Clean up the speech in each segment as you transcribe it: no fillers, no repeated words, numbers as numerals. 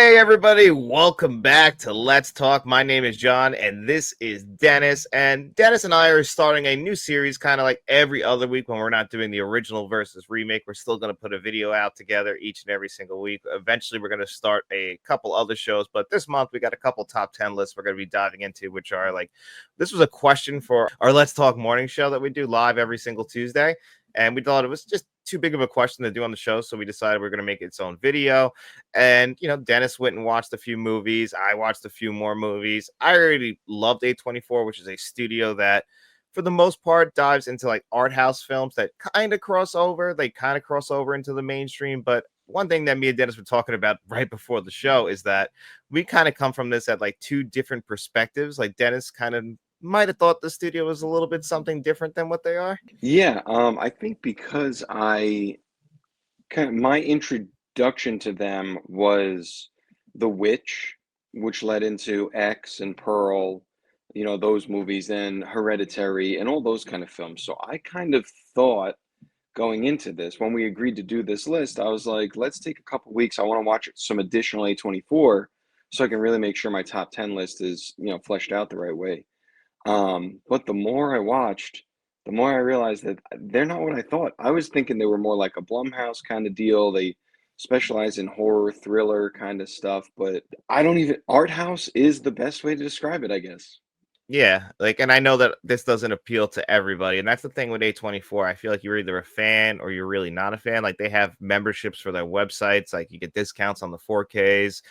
Hey everybody, welcome back to Let's Talk. My name is John and this is Dennis. And Dennis and I are starting a new series kind of like every other week when we're not doing the original versus remake. We're still going to put a video out together each and every single week. Eventually, we're going to start a couple other shows, but this month we got a couple top 10 lists we're going to be diving into, which are like this was a question for our Let's Talk morning show that we do live every single Tuesday. And we thought it was just too big of a question to do on the show. So we decided we're going to make its own video. And, Dennis went and watched a few movies. I watched a few more movies. I already loved A24, which is a studio that, for the most part, dives into like art house films that kind of cross over. They kind of cross over into the mainstream. But one thing that me and Dennis were talking about right before the show is that we kind of come from this at like two different perspectives. Like Dennis kind of might have thought the studio was a little bit something different than what they are. Yeah, I think because my introduction to them was The Witch, which led into X and Pearl, those movies, and Hereditary and all those kind of films. So I kind of thought going into this, when we agreed to do this list, I was like, let's take a couple weeks. I want to watch some additional A24 so I can really make sure my top 10 list is, fleshed out the right way. But the more I watched, the more I realized that they're not what I thought. I was thinking they were more like a Blumhouse kind of deal. They specialize in horror, thriller kind of stuff, but I don't even, art house is the best way to describe it, I guess. Yeah, like, and I know that this doesn't appeal to everybody, and that's the thing with A24. I feel like you're either a fan or you're really not a fan. Like, they have memberships for their websites, like you get discounts on the 4Ks,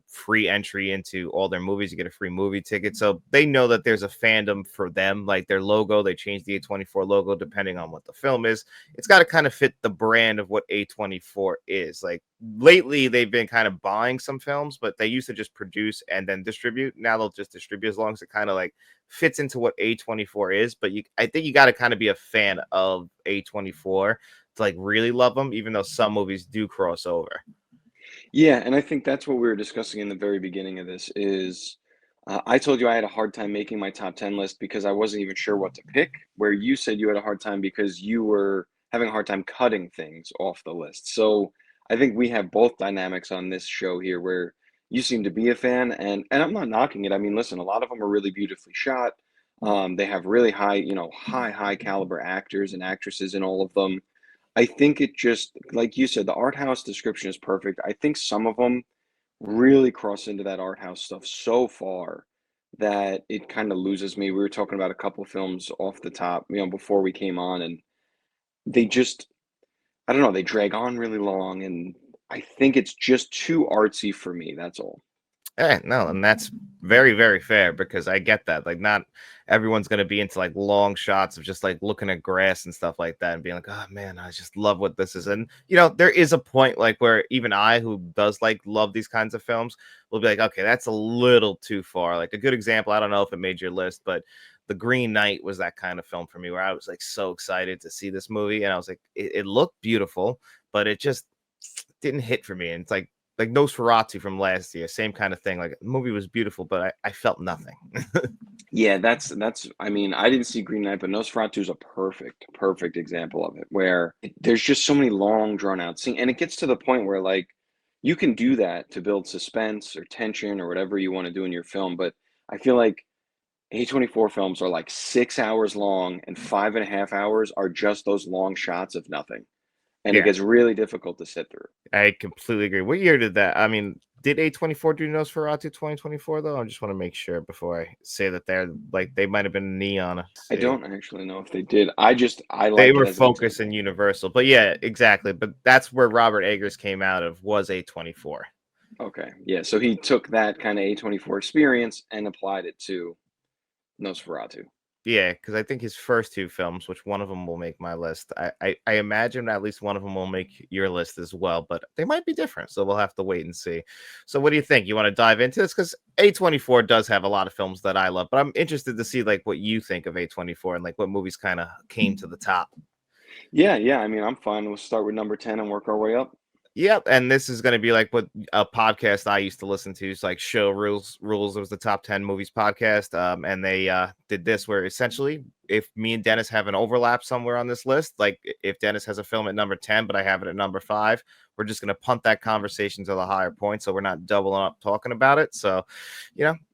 free entry into all their movies. You get a free movie ticket, so they know that there's a fandom for them. Like their logo, they changed the A24 logo depending on what the film is. It's got to kind of fit the brand of what A24 is. Like lately, they've been kind of buying some films, but they used to just produce and then distribute. Now they'll just distribute as long as it kind of like fits into what A24 is. But I think you got to kind of be a fan of A24 to like really love them, even though some movies do cross over. Yeah, and I think that's what we were discussing in the very beginning of this is I told you I had a hard time making my top 10 list because I wasn't even sure what to pick, where you said you had a hard time because you were having a hard time cutting things off the list. So I think we have both dynamics on this show here where you seem to be a fan and I'm not knocking it. I mean, listen, a lot of them are really beautifully shot. They have really high, high caliber actors and actresses in all of them. I think it just, like you said, the art house description is perfect. I think some of them really cross into that art house stuff so far that it kind of loses me. We were talking about a couple films off the top, before we came on, and they just, I don't know, they drag on really long, and I think it's just too artsy for me. That's all. No, and that's very, very fair because I get that. Like, not everyone's gonna be into like long shots of just like looking at grass and stuff like that and being like, oh man, I just love what this is. And there is a point like where even I, who does like love these kinds of films, will be like, okay, that's a little too far. Like a good example, I don't know if it made your list, but The Green Knight was that kind of film for me where I was like so excited to see this movie, and I was like, it looked beautiful, but it just didn't hit for me. And it's like Nosferatu from last year, same kind of thing. Like the movie was beautiful, but I felt nothing. Yeah, that's. I mean, I didn't see Green Knight, but Nosferatu is a perfect example of it, where there's just so many long, drawn out scenes, and it gets to the point where like you can do that to build suspense or tension or whatever you want to do in your film, but I feel like A24 films are like 6 hours long, and 5.5 hours are just those long shots of nothing, and it Yeah, gets really difficult to sit through. I completely agree. What year did that? I mean, did A24 do Nosferatu 2024 though? I just want to make sure before I say that they're like they might have been neon. I See. don't actually know if they did. I They like it were as an Focus and example. Universal, but yeah, exactly. But that's where Robert Eggers came out of, was A24. Okay, yeah, so he took that kind of A24 experience and applied it to Nosferatu. Yeah, because I think his first two films, which one of them will make my list, I imagine at least one of them will make your list as well, but they might be different, so we'll have to wait and see. So, what do you think? You want to dive into this? Because A24 does have a lot of films that I love, but I'm interested to see like what you think of A24 and like what movies kind of came to the top. Yeah, yeah. I mean, I'm fine. We'll start with number 10 and work our way up. Yep, and this is going to be like what a podcast I used to listen to. It's like Show Rules. It was the top 10 movies podcast, and they did this where essentially, if me and Dennis have an overlap somewhere on this list, like if Dennis has a film at number 10, but I have it at number 5, we're just going to punt that conversation to the higher point, so we're not doubling up talking about it. So,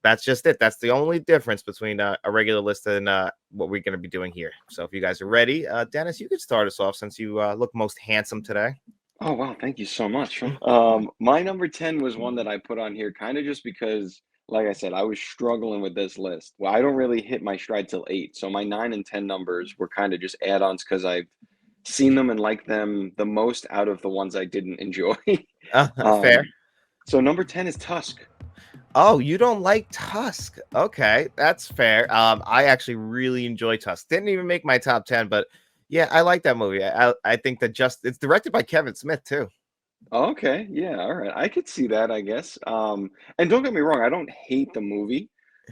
that's just it. That's the only difference between a regular list and what we're going to be doing here. So, if you guys are ready, Dennis, you could start us off since you look most handsome today. Oh, wow. Thank you so much. My number 10 was one that I put on here kind of just because, like I said, I was struggling with this list. Well, I don't really hit my stride till 8. So my 9 and 10 numbers were kind of just add-ons because I've seen them and liked them the most out of the ones I didn't enjoy. Fair. um, so number 10 is Tusk. Oh, you don't like Tusk? Okay, that's fair. I actually really enjoy Tusk. Didn't even make my top 10, but yeah, I like that movie. I think that it's directed by Kevin Smith too. Okay, yeah, all right. I could see that, I guess. And don't get me wrong, I don't hate the movie.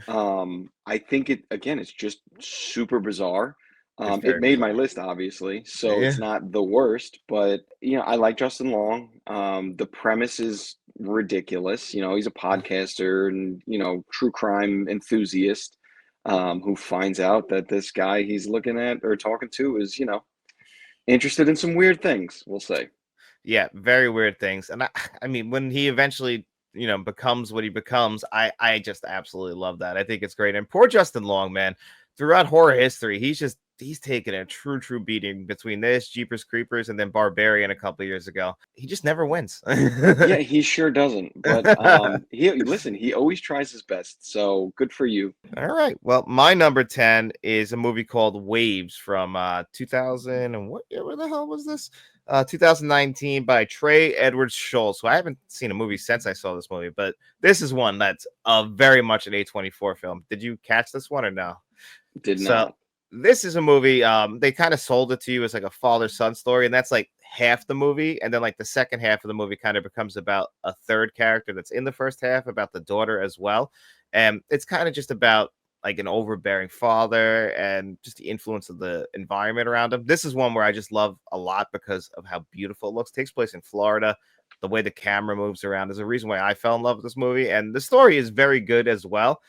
I think it's just super bizarre. It's It very made my bizarre. list, obviously, so Yeah. it's not the worst, but I like Justin Long. The premise is ridiculous. He's a podcaster and, true crime enthusiast, who finds out that this guy he's looking at or talking to is, interested in some weird things, we'll say. Yeah, very weird things. And I mean, when he eventually, becomes what he becomes, I just absolutely love that. I think it's great. And poor Justin Long, man, throughout horror history, he's taken a true beating between this, Jeepers Creepers, and then Barbarian a couple years ago. He just never wins. Yeah, he sure doesn't. But he always tries his best. So good for you. All right. Well, my number 10 is a movie called Waves from 2000 and what year? Where the hell was this? 2019 by Trey Edwards Scholl. So I haven't seen a movie since I saw this movie, but this is one that's very much an A24 film. Did you catch this one or no? Did So not. this is a movie. They kind of sold it to you as like a father-son story, and that's like half the movie. And then like the second half of the movie kind of becomes about a third character that's in the first half, about the daughter as well. And it's kind of just about like an overbearing father and just the influence of the environment around him. This is one where I just love a lot because of how beautiful it looks. It takes place in Florida. The way the camera moves around is a reason why I fell in love with this movie. And the story is very good as well.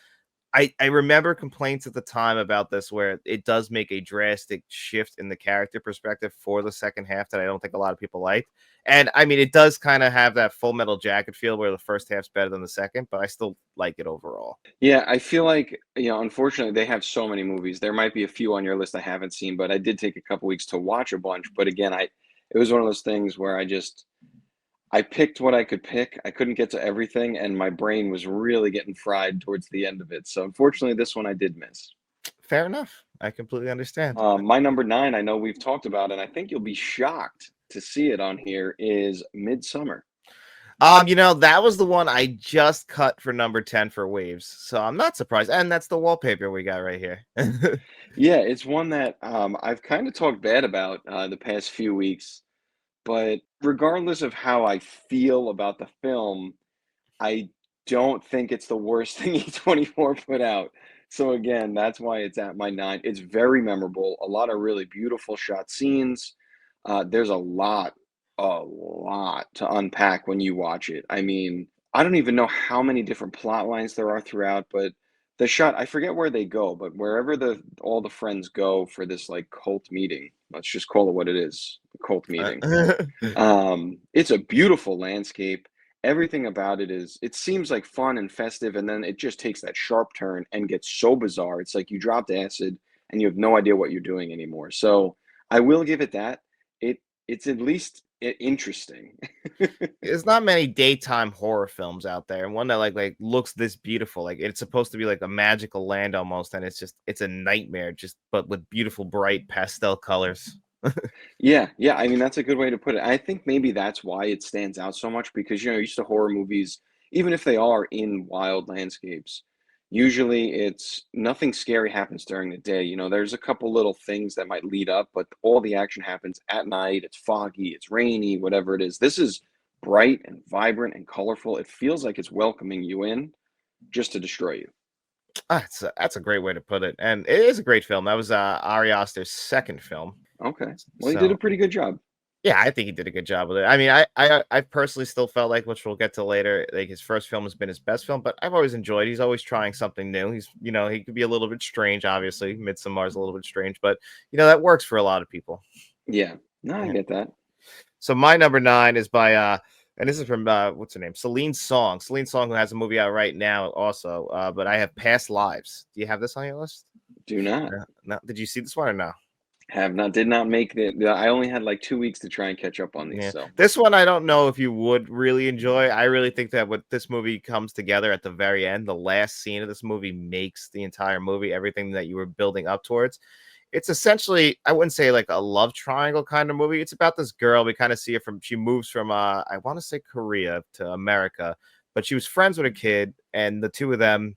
I remember complaints at the time about this where it does make a drastic shift in the character perspective for the second half that I don't think a lot of people liked. And I mean, it does kind of have that Full Metal Jacket feel where the first half's better than the second, but I still like it overall. Yeah, I feel like, unfortunately, they have so many movies. There might be a few on your list I haven't seen, but I did take a couple weeks to watch a bunch. But again, it was one of those things where I picked what I could pick. I couldn't get to everything, and my brain was really getting fried towards the end of it. So unfortunately, this one I did miss. Fair enough. I completely understand. My number 9, I know we've talked about, and I think you'll be shocked to see it on here, is Midsummer. That was the one I just cut for number 10 for Waves. So I'm not surprised. And that's the wallpaper we got right here. Yeah, it's one that I've kind of talked bad about the past few weeks, but regardless of how I feel about the film, I don't think it's the worst thing A24 put out. So again, that's why it's at my 9. It's very memorable, a lot of really beautiful shot scenes. There's a lot to unpack when you watch it. I mean, I don't even know how many different plot lines there are throughout, but the shot, I forget where they go, but wherever all the friends go for this like cult meeting, let's just call it what it is, a cult meeting. It's a beautiful landscape. Everything about it seems like fun and festive, and then it just takes that sharp turn and gets so bizarre. It's like you dropped acid and you have no idea what you're doing anymore. So I will give it that. It's at least interesting. There's not many daytime horror films out there, and one that like looks this beautiful. Like it's supposed to be like a magical land almost, and it's a nightmare, just but with beautiful, bright pastel colors. Yeah, yeah. I mean, that's a good way to put it. I think maybe that's why it stands out so much because, used to horror movies, even if they are in wild landscapes, usually it's nothing scary happens during the day. There's a couple little things that might lead up, but all the action happens at night. It's foggy, it's rainy, whatever it is. This is bright and vibrant and colorful. It feels like it's welcoming you in just to destroy you. That's a great way to put it, and it is a great film. That was Ari Aster's second film. Okay. Well, he did a So pretty good job. Yeah, I think he did a good job with it. I mean, I personally still felt like, which we'll get to later, like his first film has been his best film, but I've always enjoyed. He's always trying something new. He's, he could be a little bit strange, obviously. Midsommar's a little bit strange, but that works for a lot of people. Yeah. No, I Yeah. get that. So my number 9 is by and this is from what's her name? Celine Song. Celine Song, who has a movie out right now also. But I have Past Lives. Do you have this on your list? Do not. No. No. Did you see this one or no? Have not, did not make I only had like 2 weeks to try and catch up on these. Yeah. So, This one I don't know if you would really enjoy. I really think that what this movie comes together at the very end, the last scene of this movie makes the entire movie, everything that you were building up towards. It's essentially, I wouldn't say like a love triangle kind of movie. It's about this girl. We kind of see her she moves from I want to say Korea to America, but she was friends with a kid, and the two of them,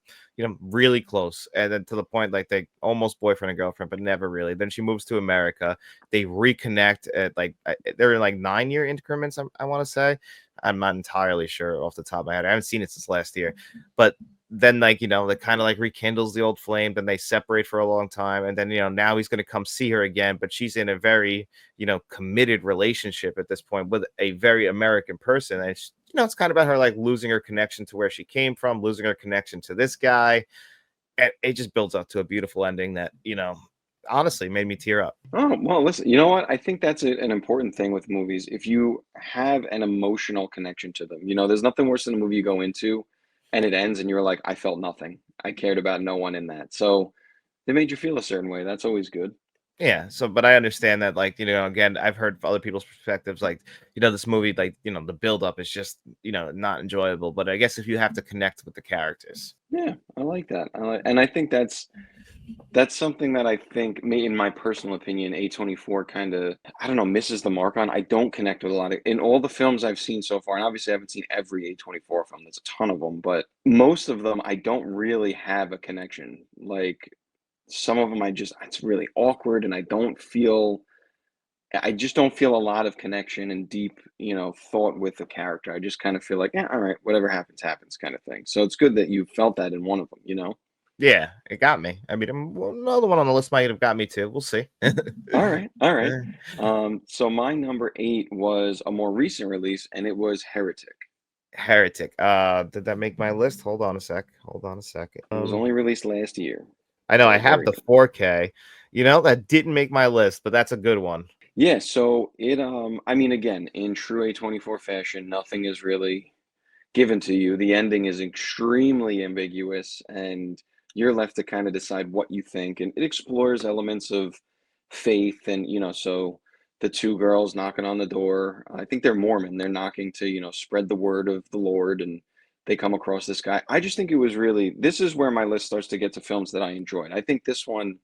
really close. And then to the point like they almost boyfriend and girlfriend, but never really. Then she moves to America. They reconnect at like they're in like 9-year increments, I want to say. I'm not entirely sure off the top of my head. I haven't seen it since last year, but then like that kind of like rekindles the old flame. Then they separate for a long time, and then now he's going to come see her again, but she's in a very committed relationship at this point with a very American person. And it's kind of about her like losing her connection to where she came from, losing her connection to this guy, and it just builds up to a beautiful ending that honestly made me tear up. oh, well, listen, you know what? I think that's an important thing with movies. If you have an emotional connection to them, there's nothing worse than a movie you go into and it ends and you're like, I felt nothing. I cared about no one in that. So they made you feel a certain way. That's always good. Yeah, so but I understand that, like, again, I've heard other people's perspectives, like, this movie, like, the buildup is just, not enjoyable. But I guess if you have to connect with the characters. Yeah, I like that. And I think that's something that I think, me, in my personal opinion, A24 kind of, I don't know, misses the mark on. I don't connect with a lot of, in all the films I've seen so far, and obviously I haven't seen every A24 film, there's a ton of them, but most of them I don't really have a connection. Like some of them it's really awkward and I just don't feel a lot of connection and deep, thought with the character. I just kind of feel like, yeah, all right, whatever happens, happens kind of thing. So it's good that you felt that in one of them. Yeah, it got me. I mean, well, another one on the list might have got me too. We'll see. All right, all right. Eh, So my number 8 was a more recent release, and it was Heretic. Heretic. Did that make my list? Hold on a sec. Hold on a second. It was only released last year, I know I but have very the good. 4K. That didn't make my list, but that's a good one. Yeah, so I mean, again, in true A24 fashion, nothing is really given to you. The ending is extremely ambiguous, and you're left to kind of decide what you think. And it explores elements of faith, and so the two girls knocking on the door. I think they're Mormon. They're knocking to spread the word of the Lord, and they come across this guy. I just think it was really. This is where my list starts to get to films that I enjoyed. I think this one,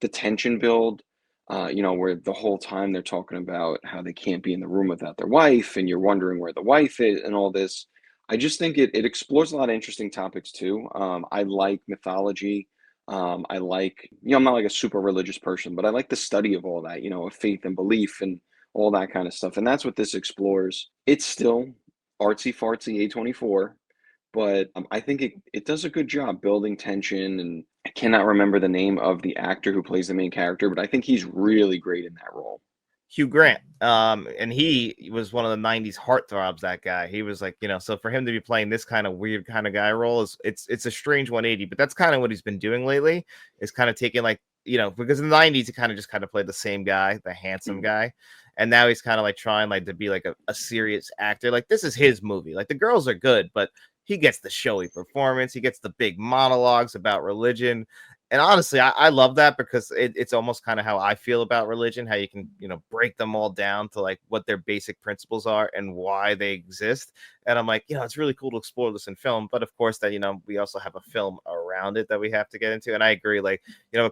the tension build. Where the whole time they're talking about how they can't be in the room without their wife, and you're wondering where the wife is, and all this. I just think it explores a lot of interesting topics too. I like mythology. I like, I'm not like a super religious person, but I like the study of all that, of faith and belief and all that kind of stuff. And that's what this explores. It's still artsy fartsy A24, but I think it does a good job building tension. And I cannot remember the name of the actor who plays the main character, but I think he's really great in that role. Hugh Grant. And he was one of the '90s heartthrobs. That guy. He was like, so for him to be playing this kind of weird kind of guy role it's a strange 180. But that's kind of what he's been doing lately. Is kind of taking like because in the '90s he kind of just kind of played the same guy, the handsome Mhm. guy, and now he's kind of like trying like to be like a serious actor. Like this is his movie. Like the girls are good, but he gets the showy performance. He gets the big monologues about religion. And honestly, I love that because it's almost kind of how I feel about religion, how you can, break them all down to like what their basic principles are and why they exist. And I'm like, it's really cool to explore this in film. But of course, that, we also have a film around it that we have to get into. And I agree, like,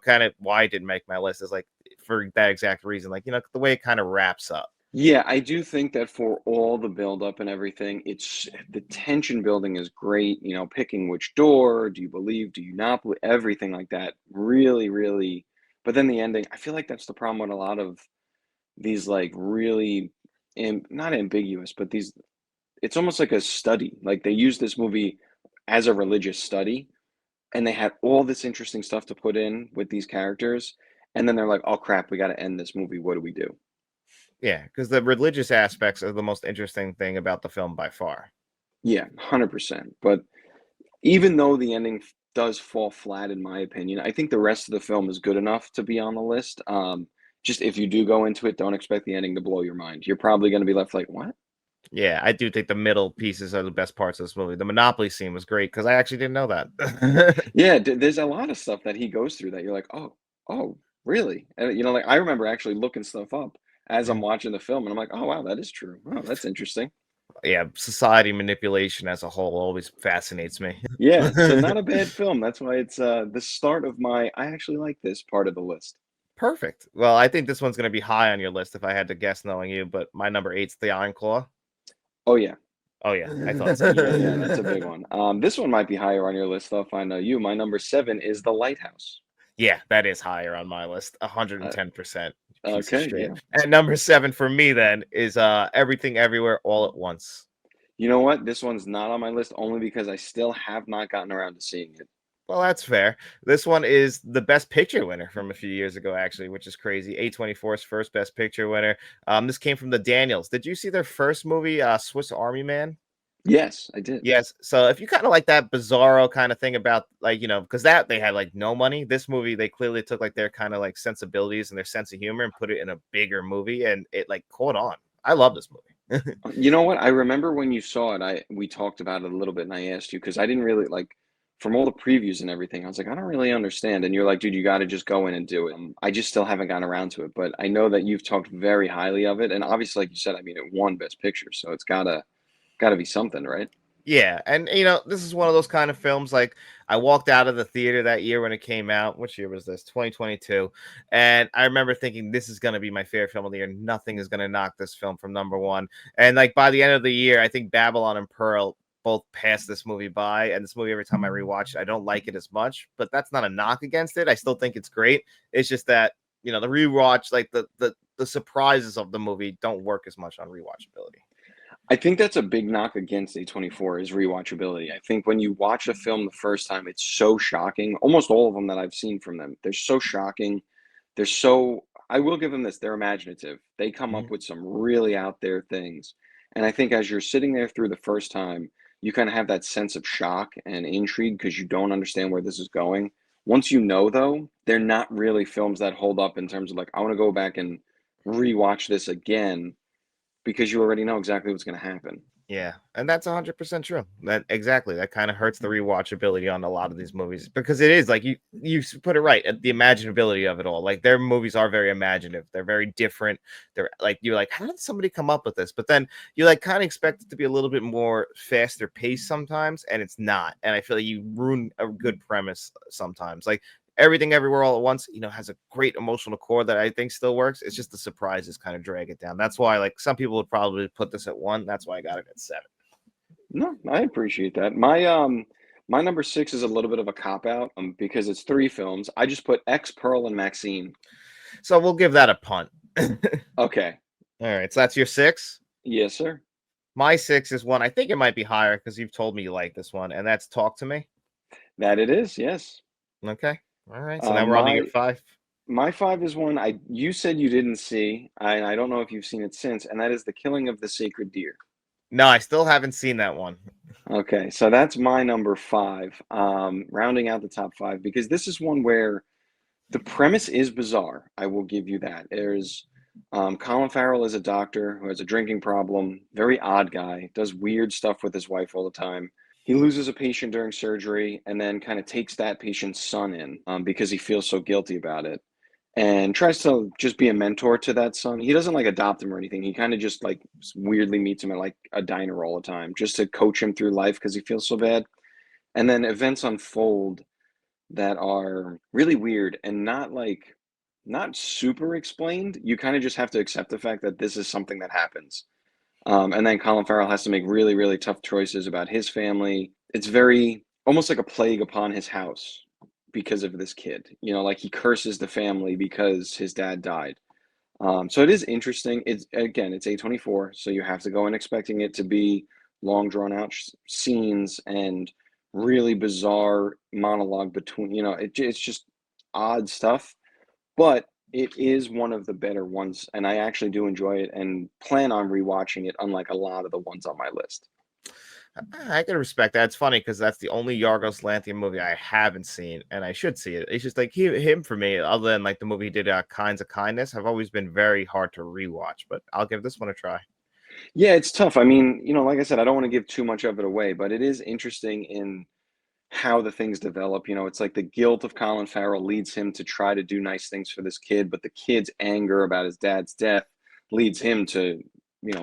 kind of why it didn't make my list is like for that exact reason, like, the way it kind of wraps up. Yeah, I do think that for all the buildup and everything, it's the tension building is great. Picking which door, do you believe, do you not believe, everything like that. Really, really. But then the ending, I feel like that's the problem with a lot of these, like, really, not ambiguous, but these, it's almost like a study. Like they use this movie as a religious study, and they had all this interesting stuff to put in with these characters. And then they're like, oh crap, we got to end this movie. What do we do? Yeah, because the religious aspects are the most interesting thing about the film by far. Yeah, 100%. But even though the ending does fall flat, in my opinion, I think the rest of the film is good enough to be on the list. Just if you do go into it, don't expect the ending to blow your mind. You're probably going to be left like, what? Yeah, I do think the middle pieces are the best parts of this movie. The Monopoly scene was great because I actually didn't know that. Yeah, there's a lot of stuff that he goes through that you're like, oh, really? And like I remember actually looking stuff up as I'm Mm. watching the film, and I'm like, oh wow, that is true. Oh, that's interesting. Yeah, society manipulation as a whole always fascinates me. Yeah, so not a bad film. That's why it's the start of my I actually like this part of the list. Perfect. Well, I think this one's going to be high on your list if I had to guess knowing you, but my number eight's the Iron Claw. Oh yeah, Oh yeah, I thought so. yeah, that's a big one. This one might be higher on your list though, if I know you. My number seven is The Lighthouse. Yeah, that is higher on my list. Uh, 110%. Piece of okay, shit. yeah. And number seven for me then is Everything Everywhere All at Once. You know what? This one's not on my list only because I still have not gotten around to seeing it. Well, that's fair. This one is the Best Picture winner from a few years ago, actually, which is crazy. A24's first Best Picture winner. This came from the Daniels. Did you see their first movie, Swiss Army Man? Yes, I did. Yes. So if you kind of like that bizarro kind of thing about like, because that they had like no money, this movie they clearly took like their kind of like sensibilities and their sense of humor and put it in a bigger movie and it like caught on. I love this movie. You know what? I remember when you saw it, we talked about it a little bit and I asked you because I didn't really like from all the previews and everything, I was like, I don't really understand. And you're like, dude, you got to just go in and do it. I just still haven't gotten around to it, but I know that you've talked very highly of it. And obviously, like you said, I mean, it won Best Picture, so it's gotta be something, right? Yeah, and this is one of those kind of films. Like I walked out of the theater that year when it came out. Which year was this? 2022. And I remember thinking this is gonna be my favorite film of the year. Nothing is gonna knock this film from number one. And like by the end of the year, I think Babylon and Pearl both passed this movie by. And this movie, every time I rewatch it, I don't like it as much. But that's not a knock against it. I still think it's great. It's just that the rewatch, like the surprises of the movie, don't work as much on rewatchability. I think that's a big knock against A24 is rewatchability. I think when you watch a film the first time, it's so shocking. Almost all of them that I've seen from them, they're so shocking. They're so, I will give them this, they're imaginative. They come up Mhm. with some really out there things. And I think as you're sitting there through the first time, you kind of have that sense of shock and intrigue because you don't understand where this is going. Once you know, though, they're not really films that hold up in terms of like, I want to go back and rewatch this again because you already know exactly what's going to happen. Yeah, and that's 100% true. That exactly. That kind of hurts the rewatchability on a lot of these movies because it is like you put it right, the imaginability of it all. Like their movies are very imaginative. They're very different. They're like you're like, how did somebody come up with this? But then you like kind of expect it to be a little bit more faster paced sometimes, and it's not. And I feel like you ruin a good premise sometimes. Like Everything Everywhere All at Once, has a great emotional core that I think still works. It's just the surprises kind of drag it down. That's why, like, some people would probably put this at one. That's why I got it at seven. No, I appreciate that. My number six is a little bit of a cop out because it's three films. I just put X, Pearl, and Maxine. So we'll give that a punt. All Okay. right. So that's your six. Yes, sir. My six is one. I think it might be higher because you've told me you like this one, and that's Talk to Me. That it is. Yes. Okay. All right. So now Um, we're on to your my five. my five is one you said you didn't see. I don't know if you've seen it since, and that is The Killing of the Sacred Deer. No, I still haven't seen that one. Okay, so that's my number five. Rounding out the top five because this is one where the premise is bizarre. I will give you that. There's Colin Farrell is a doctor who has a drinking problem. Very odd guy. Does weird stuff with his wife all the time. He loses a patient during surgery and then kind of takes that patient's son in because he feels so guilty about it and tries to just be a mentor to that son. He doesn't like adopt him or anything. He kind of just like weirdly meets him at like a diner all the time just to coach him through life because he feels so bad. And then events unfold that are really weird and not super explained. You kind of just have to accept the fact that this is something that happens. And then Colin Farrell has to make really, really tough choices about his family. It's very almost like a plague upon his house because of this kid. Like he curses the family because his dad died. So it is interesting. It's A24, so you have to go in expecting it to be long drawn out scenes and really bizarre monologue between. It's just odd stuff. But It is one of the better ones, and I actually do enjoy it and plan on rewatching it, unlike a lot of the ones on my list. I can respect that. It's funny because that's the only Yorgos Lanthimos movie I haven't seen, and I should see it. It's just like him for me. Other than like the movie he did, Kinds of Kindness, have always been very hard to rewatch. But I'll give this one a try. Yeah, it's tough. I mean, like I said, I don't want to give too much of it away, but it is interesting in how the things develop. It's like the guilt of Colin Farrell leads him to try to do nice things for this kid, but the kid's anger about his dad's death leads him to,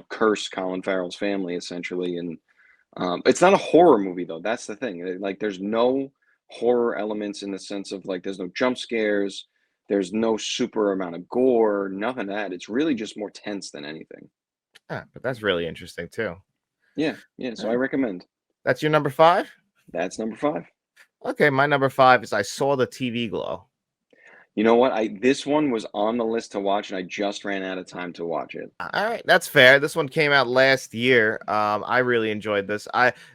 curse Colin Farrell's family essentially. And it's not a horror movie though. That's the thing. Like, there's no horror elements in the sense of like, there's no jump scares, there's no super amount of gore, nothing of that. It's really just more tense than anything. But that's really interesting too. Yeah, yeah. So I Uh, recommend. That's your number five. That's number five. Okay, my number five is I Saw the TV Glow. You know what? This one was on the list to watch, and I just ran out of time to watch it. All right, that's fair. This one came out last year. I really enjoyed this.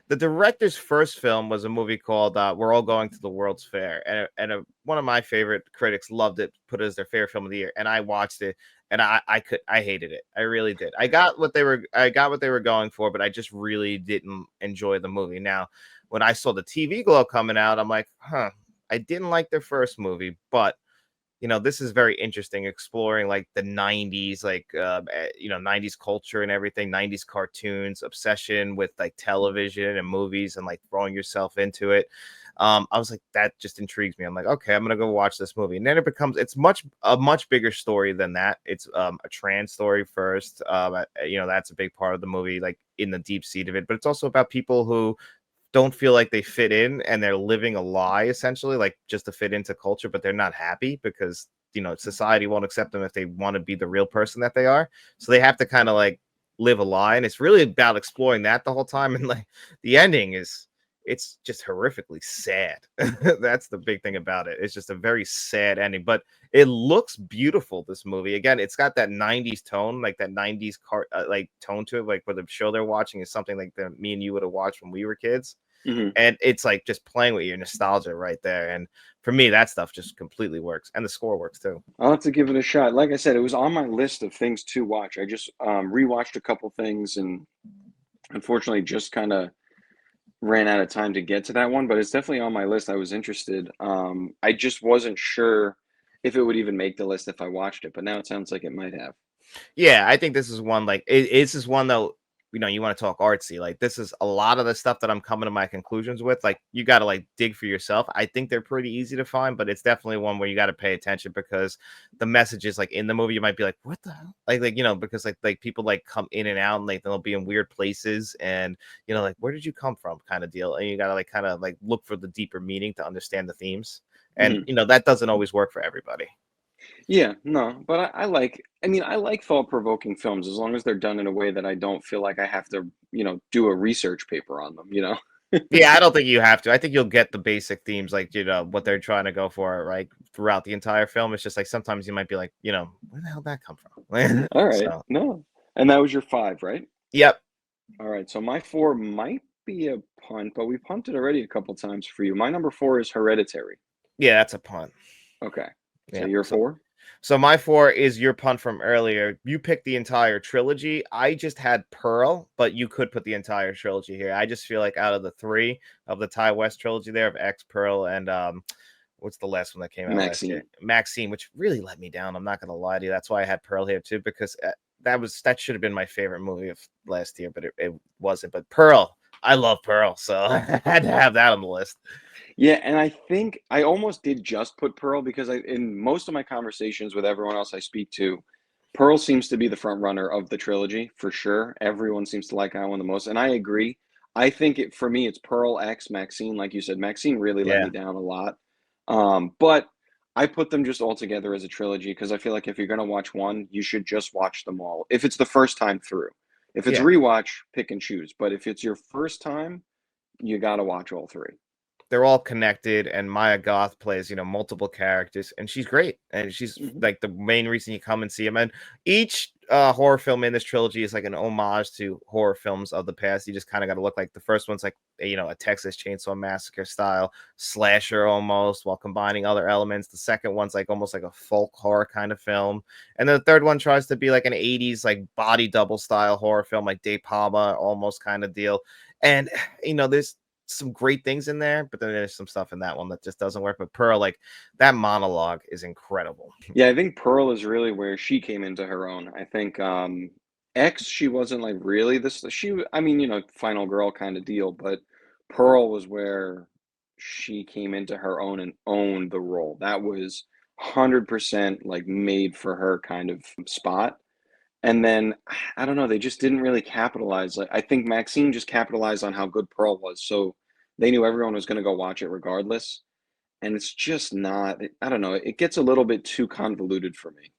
The director's first film was a movie called "We're All Going to the World's Fair," and one of my favorite critics loved it, put it as their favorite film of the year. And I watched it, and I hated it. I really did. I got what they were going for, but I just really didn't enjoy the movie. Now, when I saw the TV Glow coming out, I'm like, huh, I didn't like their first movie, but this is very interesting, exploring like the 90s, like 90s culture and everything, 90s cartoons, obsession with like television and movies, and like throwing yourself into it. I was like, that just intrigues me. I'm like, okay, I'm gonna go watch this movie. And then it's a much bigger story than that. It's a trans story first. That's a big part of the movie, like in the deep seat of it, but it's also about people who don't feel like they fit in, and they're living a lie essentially, like just to fit into culture, but they're not happy because society won't accept them if they want to be the real person that they are. So they have to kind of like live a lie, and it's really about exploring that the whole time. And like the ending is, it's just horrifically sad. That's the big thing about it. It's just a very sad ending, but it looks beautiful. This movie, again, it's got that 90s tone, like that 90s like tone to it, like where the show they're watching is something like that me and you would have watched when we were kids. Hmm. And it's like just playing with your nostalgia right there. And for me, that stuff just completely works, and the score works too. I'll have to give it a shot. Like I said, it was on my list of things to watch. I just rewatched a couple things, and unfortunately, just kind of ran out of time to get to that one. But it's definitely on my list. I was interested. I just wasn't sure if it would even make the list if I watched it. But now it sounds like it might have. Yeah, I think this is one, like this is one though. You want to talk artsy, like this is a lot of the stuff that I'm coming to my conclusions with. Like you got to like dig for yourself. I think they're pretty easy to find, but it's definitely one where you got to pay attention, because the messages like in the movie, you might be like, what the hell? Like because like people like come in and out, and like they'll be in weird places, and like, where did you come from, kind of deal. And you got to like kind of like look for the deeper meaning to understand the themes. And Hmm. that doesn't always work for everybody. Yeah, no, but I like thought-provoking films as long as they're done in a way that I don't feel like I have to, do a research paper on them. Yeah, I don't think you have to. I think you'll get the basic themes, like what they're trying to go for, right, throughout the entire film. It's just like sometimes you might be like, where the hell did that come from? All right. So, No. And that was your five, right? yep, All right. So my four might be a punt, but we punted already a couple times for you. My number four is Hereditary. yeah, that's a punt. Okay. So Yeah. your four? So my four is your punt from earlier. You picked the entire trilogy. I just had Pearl, but you could put the entire trilogy here. I just feel like out of the three of the Ty West trilogy there of X, Pearl, and what's the last one that came out last year? Maxine. Maxine, which really let me down. I'm not gonna lie to you. That's why I had Pearl here too, because that should have been my favorite movie of last year, but it wasn't. But Pearl, I love Pearl, so I had to have that on the list. Yeah, and I think I almost did just put Pearl because in most of my conversations with everyone else I speak to, Pearl seems to be the front runner of the trilogy for sure. Everyone seems to like that one the most, and I agree. I think for me it's Pearl X Maxine, like you said. Maxine really let Yeah, me down a lot, but I put them just all together as a trilogy because I feel like if you're gonna watch one, you should just watch them all. If it's the first time through, if it's yeah. rewatch, pick and choose. But if it's your first time, you got to watch all three. They're all connected, and Maya Goth plays multiple characters, and she's great, and she's Hmm. like the main reason you come and see them. And each horror film in this trilogy is like an homage to horror films of the past. You just kind of got to look like the first one's like a Texas Chainsaw Massacre style slasher almost, while combining other elements. The second one's like almost like a folk horror kind of film, and then the third one tries to be like an '80s like body double style horror film, like De Palma almost kind of deal. And there's some great things in there, but then there's some stuff in that one that just doesn't work. But Pearl, like that monologue is incredible. Yeah, I think Pearl is really where she came into her own. I think X, she wasn't like really this. I mean, final girl kind of deal, but Pearl was where she came into her own and owned the role. That was 100% like made for her kind of spot. And then I don't know, they just didn't really capitalize. Like I think Maxine just capitalized on how good Pearl was, so they knew everyone was going to go watch it regardless. And it's just not. I don't know. It gets a little bit too convoluted for me.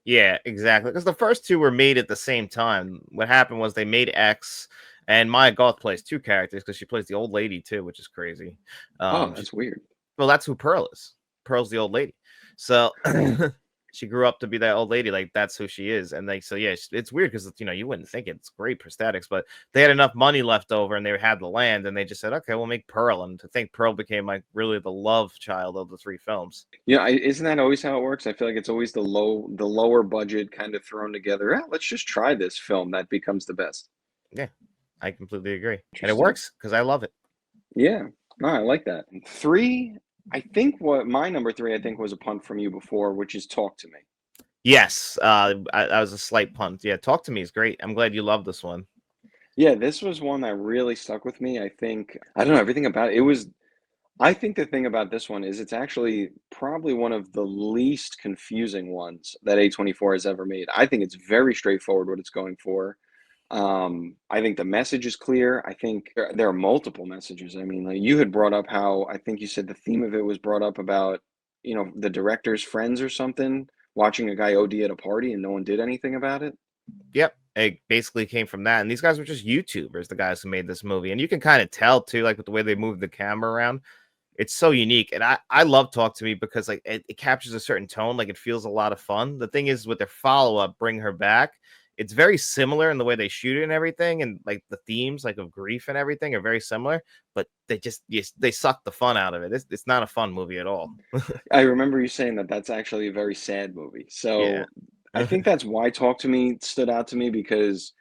Yeah, exactly. Because the first two were made at the same time. What happened was they made X, and Maya Goth plays two characters because she plays the old lady too, which is crazy. Oh, She's that's weird. Well, that's who Pearl is. Pearl's the old lady. So she grew up to be that old lady. Like that's who she is. And like, so yeah, it's weird because you wouldn't think it's great prosthetics, but they had enough money left over and they had the land and they just said, okay, we'll make Pearl. And to think Pearl became like really the love child of the three films. Isn't that always how it works? I feel like it's always the lower budget kind of thrown together. Yeah, let's just try this film that becomes the best. Yeah, I completely agree. And it Interesting. works because I love it. Yeah, no, I like that. Three, I think what my number three, I think was a punt from you before, which is Talk to Me. Yes, I was a slight punt. Yeah, Talk to Me is great. I'm glad you love this one. Yeah, this was one that really stuck with me. I think I don't know everything about it. It was I think the thing about this one is it's actually probably one of the least confusing ones that A24 has ever made. I think it's very straightforward what it's going for. I think the message is clear. I think there are multiple messages. I mean, like you had brought up how I think you said the theme of it was brought up about, the director's friends or something watching a guy OD at a party and no one did anything about it. Yep, it basically came from that, and these guys were just YouTubers, the guys who made this movie, and you can kind of tell too, like with the way they move the camera around. It's so unique, and I love Talk to Me because like it captures a certain tone, like it feels a lot of fun. The thing is, with their follow up, Bring Her Back, it's very similar in the way they shoot it and everything, and like the themes, like of grief and everything, are very similar. But they just they suck the fun out of it. It's not a fun movie at all. I remember you saying that that's actually a very sad movie. Yeah. So I think that's why Talk to Me stood out to me because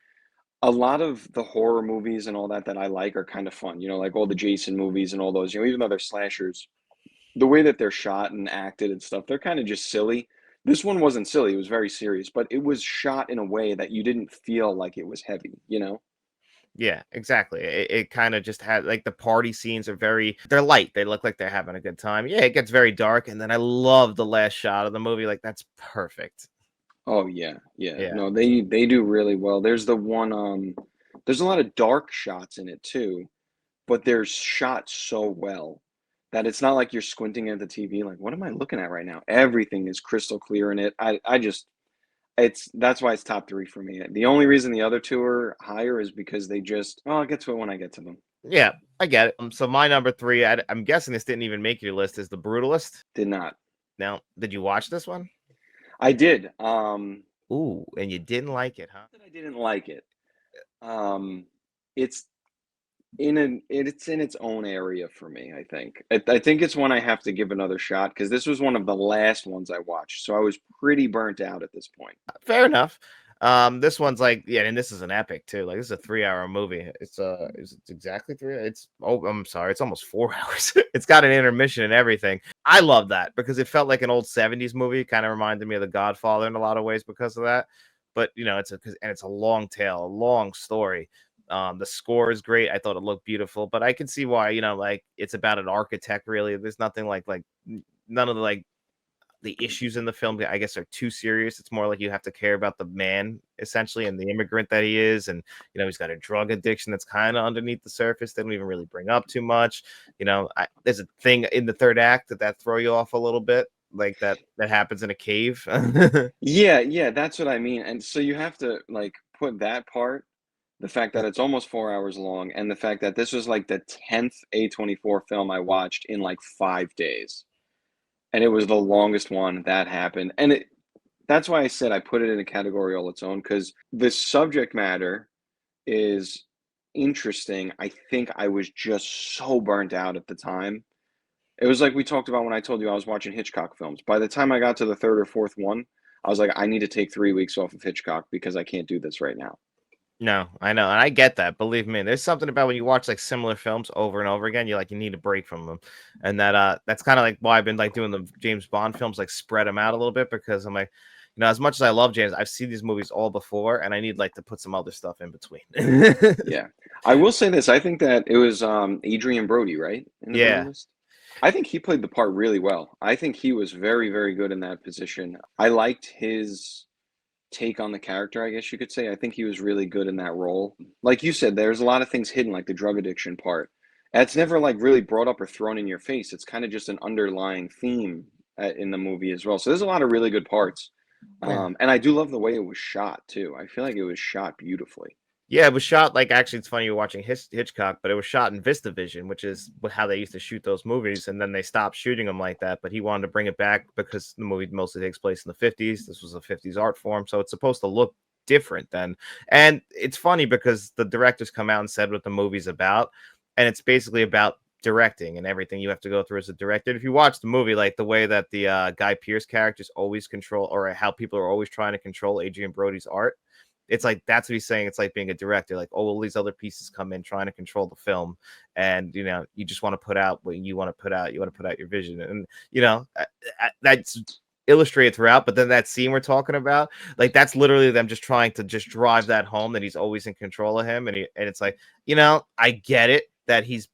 a lot of the horror movies and all that I like are kind of fun, like all the Jason movies and all those, even though they're slashers, the way that they're shot and acted and stuff, they're kind of just silly. This one wasn't silly, it was very serious, but it was shot in a way that you didn't feel like it was heavy. Yeah, exactly. It kind of just had like the party scenes they're light. They look like they're having a good time. Yeah, it gets very dark. And then I love the last shot of the movie. Like that's perfect. Oh yeah, yeah. Yeah. No, they do really well. There's the one there's a lot of dark shots in it too, but they're shot so well that it's not like you're squinting at the TV like, what am I looking at right now? Everything is crystal clear in it. I just that's why it's top three for me. The only reason the other two are higher is because I'll get to it when I get to them. Yeah, I get it. So my number three, I'm guessing this didn't even make your list, is The Brutalist. Did not. Now, did you watch this one? I did. Ooh, and you didn't like it, huh? I didn't like it. Um, it's it's in its own area for me. I think. I think it's one I have to give another shot because this was one of the last ones I watched, so I was pretty burnt out at this point. Fair enough. This one's like, yeah, and this is an epic too. Like this is a 3 hour movie. It's exactly three. I'm sorry, it's almost 4 hours. It's got an intermission and everything. I love that because it felt like an old 70s movie. Kind of reminded me of The Godfather in a lot of ways because of that. But it's a long tale, a long story. The score is great. I thought it looked beautiful, but I can see why, like it's about an architect really. There's nothing like none of the issues in the film, I guess, are too serious. It's more like you have to care about the man essentially and the immigrant that he is, and he's got a drug addiction that's kind of underneath the surface. They don't even really bring up too much. There's a thing in the third act that throw you off a little bit, like that happens in a cave. Yeah, that's what I mean. And so you have to like put that part, the fact that it's almost 4 hours long, and the fact that this was like the 10th A24 film I watched in like 5 days. And it was the longest one that happened. And that's why I said I put it in a category all its own because the subject matter is interesting. I think I was just so burnt out at the time. It was like we talked about when I told you I was watching Hitchcock films. By the time I got to the third or fourth one, I was like, I need to take 3 weeks off of Hitchcock because I can't do this right now. No, I know, and I get that. Believe me, there's something about when you watch like similar films over and over again, you need a break from them, and that's kind of like why I've been like doing the James Bond films, like spread them out a little bit because I'm like, as much as I love James, I've seen these movies all before, and I need like to put some other stuff in between. Yeah. I will say this. I think that it was Adrian Brody, right? In The Yeah, Brutalist. I think he played the part really well. I think he was very, very good in that position. I liked his take on the character, I guess you could say. I think he was really good in that role. Like you said, there's a lot of things hidden, like the drug addiction part. It's never like really brought up or thrown in your face. It's kind of just an underlying theme in the movie as well. So there's a lot of really good parts. yeah. And I do love the way it was shot too. I feel like it was shot beautifully. Yeah, it was shot like actually, it's funny you're watching Hitchcock, but it was shot in VistaVision, which is how they used to shoot those movies, and then they stopped shooting them like that. But he wanted to bring it back because the movie mostly takes place in the 50s. This was a 50s art form, so it's supposed to look different then. And it's funny because the directors come out and said what the movie's about, and it's basically about directing and everything you have to go through as a director. And if you watch the movie, like the way that the Guy Pearce characters always control, or how people are always trying to control Adrian Brody's art, it's like that's what he's saying. It's like being a director, like, oh, all these other pieces come in trying to control the film, and you just want to put out what you want to put out. You want to put out your vision, and that's illustrated throughout. But then that scene we're talking about, like, that's literally them just trying to just drive that home that he's always in control of him, and it's like, I get it that he's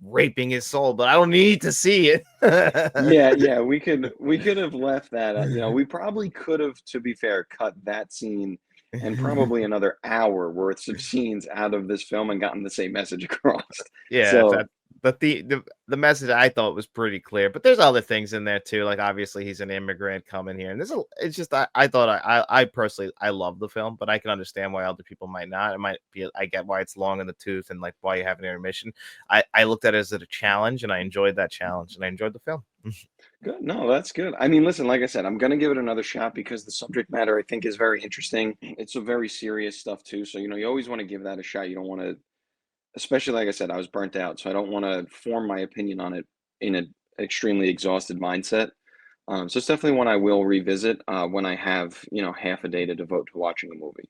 raping his soul, but I don't need to see it. Yeah, yeah, we could have left that. We probably could have, to be fair, cut that scene and probably another hour worth of scenes out of this film and gotten the same message across. Yeah, So, but the message I thought was pretty clear. But there's other things in there too. Like obviously he's an immigrant coming here, and it's just I thought I personally I love the film, but I can understand why other people might not. It might be I get why it's long in the tooth and like why you have an intermission. I looked at it as a challenge, and I enjoyed that challenge, and I enjoyed the film. good. No, that's good. I mean, listen, like I said, I'm gonna give it another shot because the subject matter I think is very interesting. It's a very serious stuff too. So, you always want to give that a shot. You don't want to, especially like I said, I was burnt out, so I don't want to form my opinion on it in an extremely exhausted mindset. So it's definitely one I will revisit when I have, half a day to devote to watching a movie.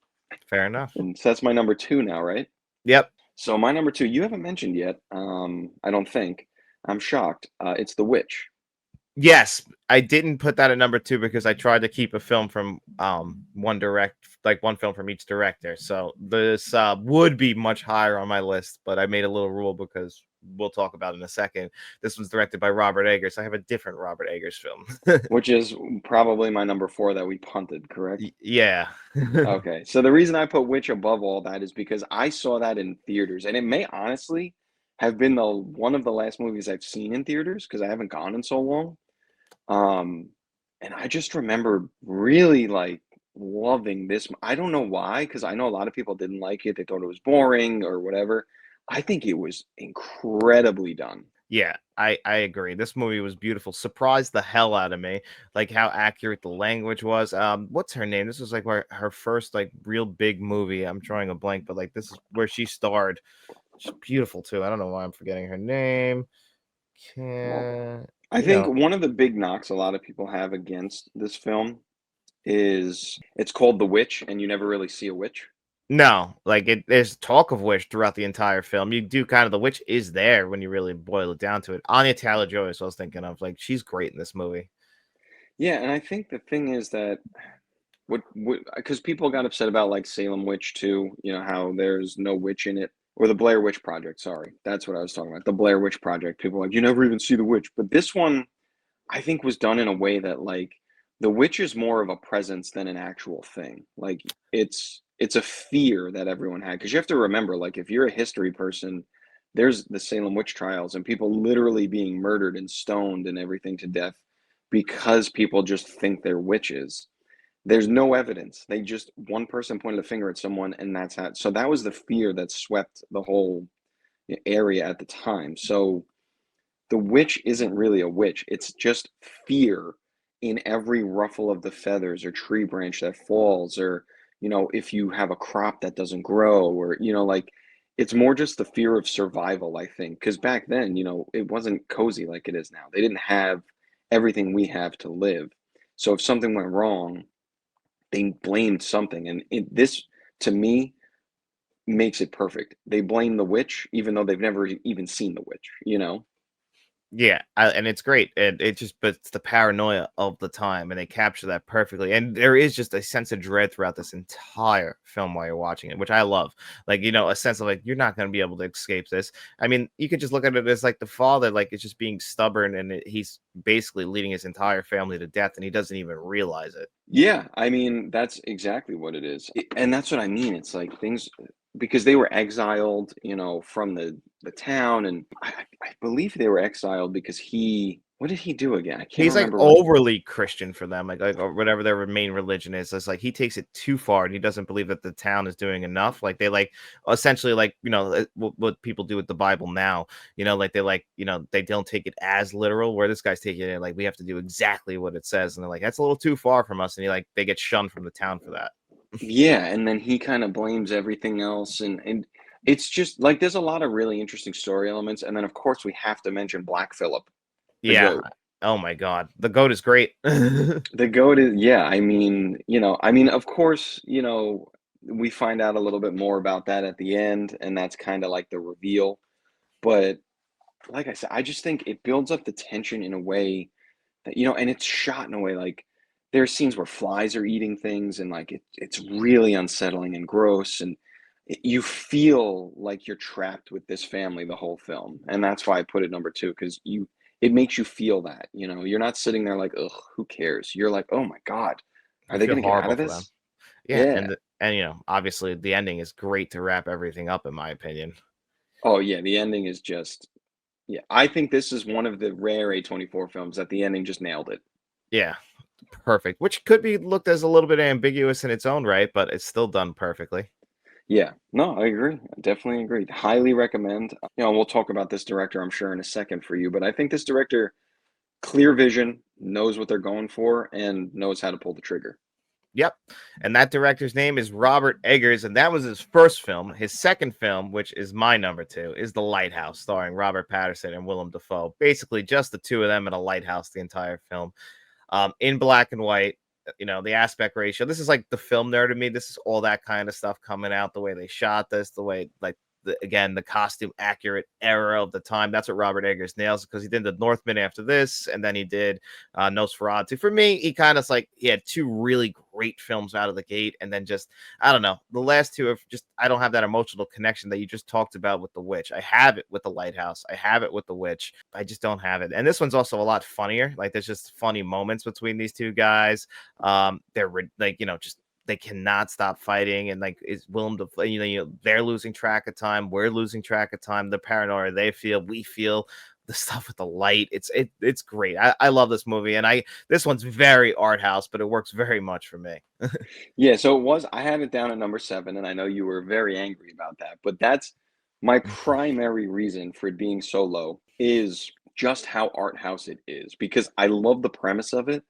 Fair enough. And so that's my number two now, right? Yep. So my number two, you haven't mentioned yet. I don't think. I'm shocked. It's The Witch. Yes, I didn't put that at number 2 because I tried to keep a film from one film from each director. So this would be much higher on my list, but I made a little rule because we'll talk about it in a second. This was directed by Robert Eggers. I have a different Robert Eggers film. Which is probably my number four that we punted, correct? Yeah. Okay. So the reason I put Witch above all that is because I saw that in theaters, and it may honestly have been the one of the last movies I've seen in theaters because I haven't gone in so long. Um, and I just remember really like loving this. I don't know why, because I know a lot of people didn't like it. They thought it was boring or whatever. I think it was incredibly done. Yeah, I agree. This movie was beautiful. Surprised the hell out of me, like how accurate the language was. What's her name? This was like her first like real big movie. I'm drawing a blank, but like this is where she starred. She's beautiful too. I don't know why I'm forgetting her name. Well, Can I think one of the big knocks a lot of people have against this film is it's called The Witch, and you never really see a witch. No, like there's talk of witch throughout the entire film. You do kind of the witch is there when you really boil it down to it. Anya Taylor-Joy is what I was thinking of. Like she's great in this movie. Yeah, and I think the thing is that what because people got upset about like Salem Witch too, how there's no witch in it. Or the Blair Witch Project, sorry. That's what I was talking about. The Blair Witch Project. People are like, you never even see the witch. But this one, I think, was done in a way that like the witch is more of a presence than an actual thing. Like it's a fear that everyone had. Because you have to remember, like, if you're a history person, there's the Salem witch trials and people literally being murdered and stoned and everything to death because people just think they're witches. There's no evidence. They just one person pointed a finger at someone, and that's how. So that was the fear that swept the whole area at the time. So the witch isn't really a witch. It's just fear in every ruffle of the feathers or tree branch that falls, or, if you have a crop that doesn't grow, or, like, it's more just the fear of survival, I think. Because back then, it wasn't cozy like it is now. They didn't have everything we have to live. So if something went wrong, they blamed something. And this, to me, makes it perfect. They blame the witch, even though they've never even seen the witch. Yeah, and it's great. And it just, but it's the paranoia of the time, and they capture that perfectly. And there is just a sense of dread throughout this entire film while you're watching it, which I love. Like, a sense of like you're not going to be able to escape this. I mean, you could just look at it as like the father, like it's just being stubborn, and he's basically leading his entire family to death, and he doesn't even realize it. Yeah, I mean, that's exactly what it is. And that's what I mean. It's like things, because they were exiled, from the town, and I believe they were exiled because what did he do again? I can't He's like remember what. overly Christian for them, like or whatever their main religion is. It's like he takes it too far, and he doesn't believe that the town is doing enough. Like they like essentially like what people do with the Bible now. Like they don't take it as literal. Where this guy's taking it like we have to do exactly what it says, and they're like that's a little too far from us, and they get shunned from the town for that. Yeah, and then he kind of blames everything else, and it's just like there's a lot of really interesting story elements, and then of course we have to mention Black Phillip, the Yeah. goat. Oh my God, the goat is great. The goat is, yeah, I mean, of course, we find out a little bit more about that at the end, and that's kind of like the reveal. But like I said, I just think it builds up the tension in a way that, and it's shot in a way like there are scenes where flies are eating things, and like it's really unsettling and gross, and you feel like you're trapped with this family the whole film, and that's why I put it number two, because it makes you feel that, you're not sitting there like, ugh, who cares? You're like, oh my God, are You they feel gonna get out horrible of for them. this? Yeah, Yeah. and obviously the ending is great to wrap everything up, in my opinion. Oh yeah, the ending is just, yeah, I think this is one of the rare A24 films that the ending just nailed it. Yeah, perfect. Which could be looked as a little bit ambiguous in its own right, but it's still done perfectly. Yeah, no, I agree. I definitely agree. Highly recommend. We'll talk about this director, I'm sure, in a second for you, but I think this director, clear vision, knows what they're going for, and knows how to pull the trigger. Yep. And that director's name is Robert Eggers, and that was his first film. His second film, which is my number two, is The Lighthouse, starring Robert Patterson and Willem Dafoe. Basically, just the two of them in a lighthouse the entire film, in black and white. The aspect ratio. This is like the film nerd of me. This is all that kind of stuff coming out. The way they shot this, the way like again the costume accurate era of the time. That's what Robert Eggers nails because he did The Northman after this, and then he did Nosferatu. For me, he kind of like he had two really great films out of the gate, and then just I don't know. The last two are just I don't have that emotional connection that you just talked about with The Witch. I have it with The Lighthouse. I have it with The Witch. I just don't have it. And this one's also a lot funnier. Like there's just funny moments between these two guys. They're like just they cannot stop fighting, and like is willing to they're losing track of time, we're losing track of time, the paranoia they feel, we feel the stuff with the light. It's great. I love this movie, and this one's very art house, but it works very much for me. Yeah, so I have it down at number seven, and I know you were very angry about that, but that's my primary reason for it being so low is just how art house it is, because I love the premise of it.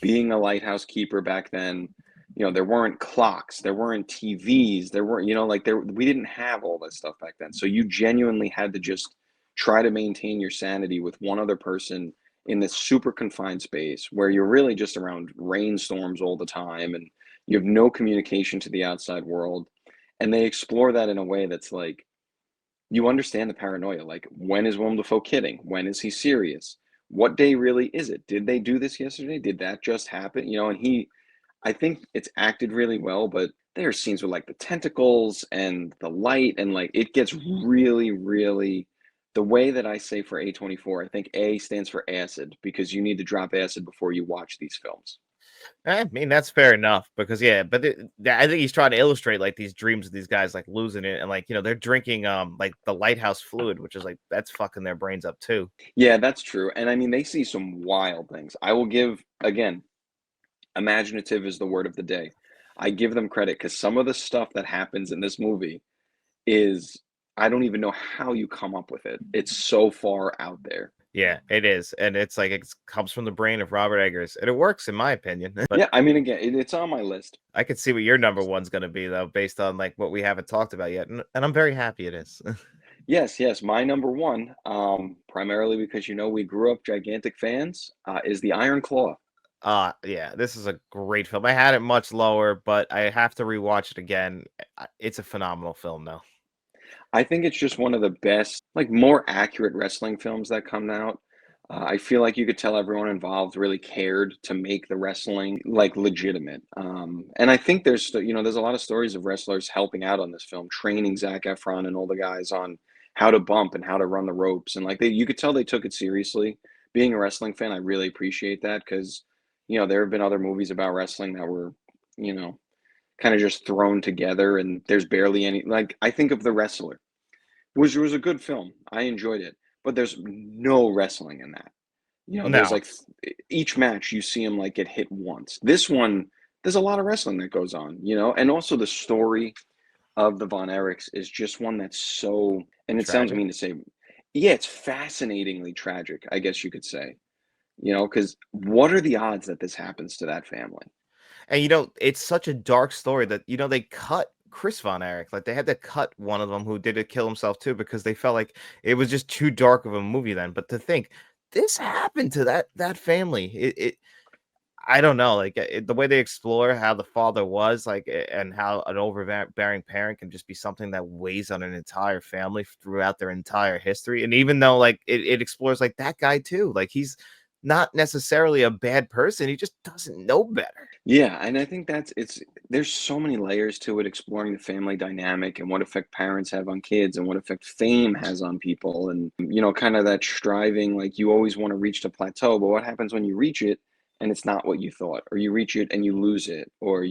Being a lighthouse keeper back then, there weren't clocks, there weren't TVs, there weren't, like we didn't have all this stuff back then. So you genuinely had to just try to maintain your sanity with one other person in this super confined space where you're really just around rainstorms all the time, and you have no communication to the outside world. And they explore that in a way that's like, you understand the paranoia. Like, when is Willem Dafoe kidding? When is he serious? What day really is it? Did they do this yesterday? Did that just happen? And I think it's acted really well, but there are scenes with like the tentacles and the light, and like it gets really, really, the way that I say for A24, I think A stands for acid, because you need to drop acid before you watch these films. I mean, that's fair enough because yeah, but I think he's trying to illustrate like these dreams of these guys like losing it, and like they're drinking like the lighthouse fluid, which is like that's fucking their brains up too. Yeah, that's true. And I mean, they see some wild things. I will give, again, imaginative is the word of the day. I give them credit because some of the stuff that happens in this movie is, I don't even know how you come up with it. It's so far out there. Yeah, it is, and it's like it comes from the brain of Robert Eggers, and it works in my opinion. But Yeah, I mean, again, it's on my list. I could see what your number one's gonna be though, based on like what we haven't talked about yet, and I'm very happy it is. Yes, yes, my number one, primarily because we grew up gigantic fans, is The Iron Claw. Yeah, this is a great film. I had it much lower, but I have to rewatch it again. It's a phenomenal film, though. I think it's just one of the best, like, more accurate wrestling films that come out. I feel like you could tell everyone involved really cared to make the wrestling, like, legitimate. And I think there's a lot of stories of wrestlers helping out on this film, training Zac Efron and all the guys on how to bump and how to run the ropes. And like you could tell they took it seriously. Being a wrestling fan, I really appreciate that because, there have been other movies about wrestling that were, you know, kind of just thrown together and there's barely any, like, I think of The Wrestler, which was a good film. I enjoyed it, but there's no wrestling in that. There's No, like each match you see him like get hit once. This one, there's a lot of wrestling that goes on, and also the story of the Von Erichs is just one that's so, and it sounds tragic. mean to say, yeah, it's fascinatingly tragic, I guess you could say, because what are the odds that this happens to that family? And it's such a dark story that they cut Chris Von Erich. Like they had to cut one of them who did it kill himself too because they felt like it was just too dark of a movie then. But to think this happened to that family, I don't know, like the way they explore how the father was like, and how an overbearing parent can just be something that weighs on an entire family throughout their entire history. And even though like it explores like that guy too, like he's not necessarily a bad person, he just doesn't know better. Yeah, and I think there's so many layers to it, exploring the family dynamic and what effect parents have on kids and what effect fame has on people. And, kind of that striving, like you always want to reach the plateau, but what happens when you reach it and it's not what you thought, or you reach it and you lose it, or,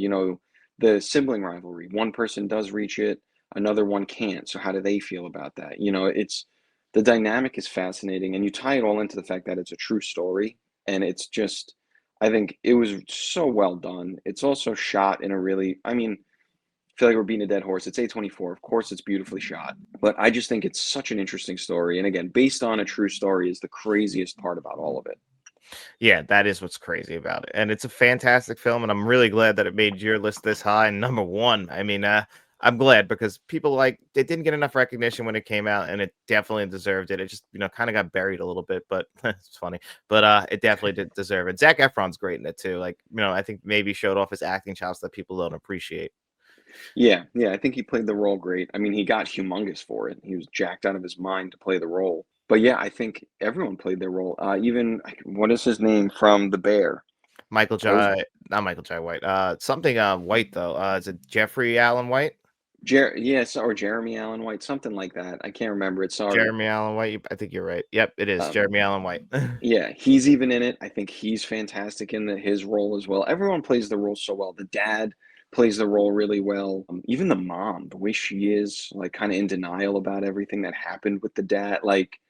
the sibling rivalry. One person does reach it, another one can't. So how do they feel about that? It's the dynamic is fascinating, and you tie it all into the fact that it's a true story. And it's just, I think it was so well done. It's also shot in a really, I mean, I feel like we're beating a dead horse. It's A24. Of course, it's beautifully shot, but I just think it's such an interesting story. And again, based on a true story is the craziest part about all of it. Yeah, that is what's crazy about it. And it's a fantastic film, and I'm really glad that it made your list this high and number one. I mean, I'm glad because people like it didn't get enough recognition when it came out, and it definitely deserved it. It just, kind of got buried a little bit, but it's funny. But it definitely did deserve it. Zac Efron's great in it too. Like, I think maybe showed off his acting chops that people don't appreciate. Yeah, yeah, I think he played the role great. I mean, he got humongous for it. He was jacked out of his mind to play the role. But yeah, I think everyone played their role. Even what is his name from The Bear? Michael That was Jai, not Michael Jai White. Something White though. Is it Jeffrey Allen White? Yes, or Jeremy Allen White, something like that. I can't remember it. Sorry. Jeremy Allen White. I think you're right. Yep, it is Um, Jeremy Allen White. Yeah, he's even in it. I think he's fantastic in his role as well. Everyone plays the role so well. The dad plays the role really well. Even the mom, the way she is, like, kind of in denial about everything that happened with the dad. Like,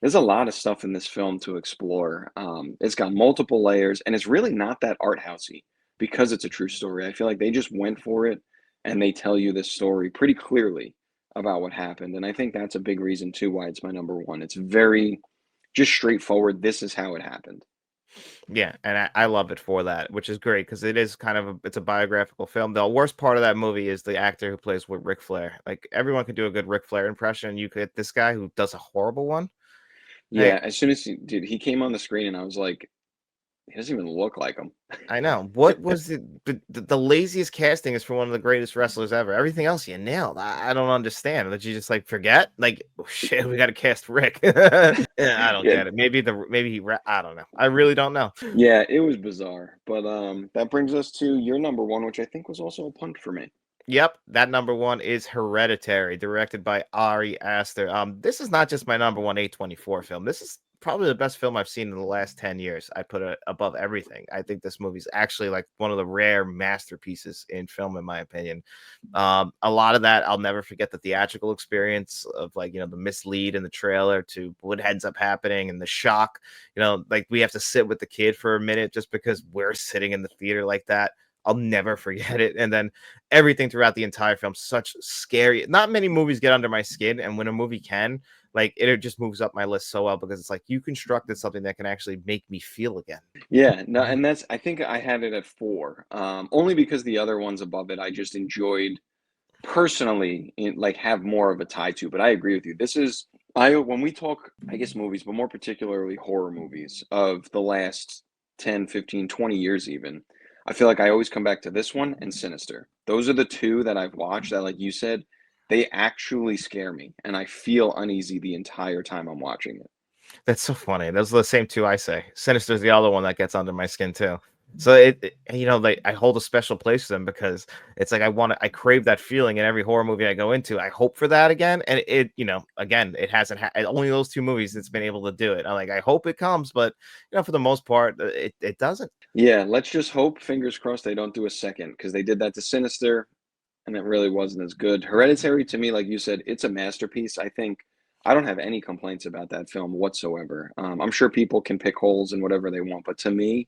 there's a lot of stuff in this film to explore. It's got multiple layers, and it's really not that art housey because it's a true story. I feel like they just went for it, and they tell you this story pretty clearly about what happened. And I think that's a big reason too why it's my number one. It's very just straightforward. This is how it happened. Yeah, and I love it for that, which is great because it is kind of it's a biographical film. The worst part of that movie is the actor who plays with Ric Flair. Like everyone can do a good Ric Flair impression. You get this guy who does a horrible one. Like Yeah, as soon as he came on the screen, and I was like, he doesn't even look like him. I know what was it? The laziest casting is for one of the greatest wrestlers ever. Everything else you nailed. I don't understand that you just like forget. Like oh, shit, we got to cast Rick. Yeah, I don't Yeah, get it. I don't know. I really don't know. yeah, it was bizarre. But that brings us to your number one, which I think was also a punt for me. Yep, that number one is Hereditary, directed by Ari Aster. This is not just my number one A24 film. This is probably the best film I've seen in the last 10 years. I put it above everything. I think this movie's actually like one of the rare masterpieces in film, in my opinion. A lot of that, I'll never forget the theatrical experience of like, the mislead in the trailer to what ends up happening and the shock, like we have to sit with the kid for a minute just because we're sitting in the theater like that. I'll never forget it. And then everything throughout the entire film, such scary. Not many movies get under my skin, and when a movie can, like it just moves up my list so well because it's like you constructed something that can actually make me feel again. Yeah, no, and that's I think I had it at 4, only because the other ones above it I just enjoyed personally, like, have more of a tie to, but I agree with you. This is I when we talk, I guess, movies, but more particularly horror movies of the last 10, 15, 20 years even, I feel like I always come back to this one and Sinister. Those are the 2 that I've watched that, like you said, they actually scare me, and I feel uneasy the entire time I'm watching it. That's so funny. Those are the same 2 I say. Sinister's the other one that gets under my skin too. So like I hold a special place to them because it's like I crave that feeling in every horror movie I go into. I hope for that again, and again, it hasn't only those 2 movies it's been able to do it. I'm like, I hope it comes, but for the most part, it doesn't. Yeah, let's just hope, fingers crossed, they don't do a second because they did that to Sinister, and it really wasn't as good. Hereditary, to me, like you said, it's a masterpiece. I think I don't have any complaints about that film whatsoever. I'm sure people can pick holes in whatever they want, but to me,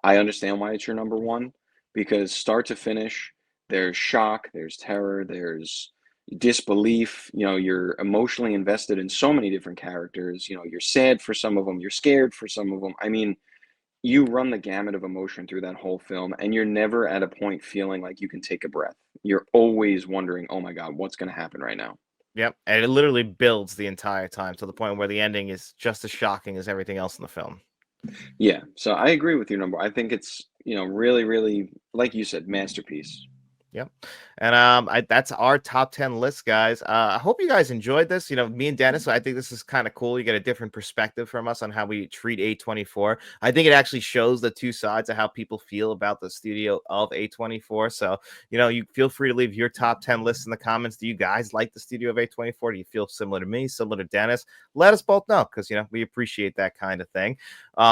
I understand why it's your number one because start to finish, there's shock, there's terror, there's disbelief. You're emotionally invested in so many different characters. You're sad for some of them, you're scared for some of them. I mean, you run the gamut of emotion through that whole film, and you're never at a point feeling like you can take a breath. You're always wondering, oh my God, what's going to happen right now? Yep, and it literally builds the entire time to the point where the ending is just as shocking as everything else in the film. Yeah, so I agree with your number. I think it's, really, really, like you said, masterpiece. Yep. And that's our top 10 list, guys. I hope you guys enjoyed this. Me and Dennis, I think this is kind of cool. You get a different perspective from us on how we treat A24. I think it actually shows the 2 sides of how people feel about the studio of A24. So, you feel free to leave your top 10 lists in the comments. Do you guys like the studio of A24? Do you feel similar to me, similar to Dennis? Let us both know because, we appreciate that kind of thing.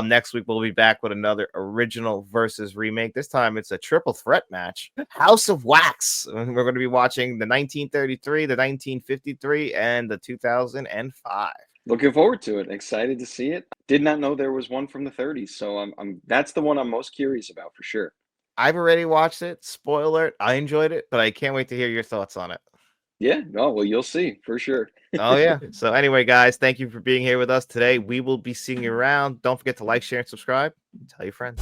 Next week, we'll be back with another original versus remake. This time, it's a triple threat match. House of Wax. We're going to be watching the 1933, the 1953, and the 2005. Looking forward to it. Excited to see it. Did not know there was one from the 30s, so I'm that's the one I'm most curious about for sure. I've already watched it. Spoiler, I enjoyed it, but I can't wait to hear your thoughts on it. Yeah, no, well, you'll see for sure. Oh, yeah. So, anyway, guys, thank you for being here with us today. We will be seeing you around. Don't forget to like, share, and subscribe. Tell your friends.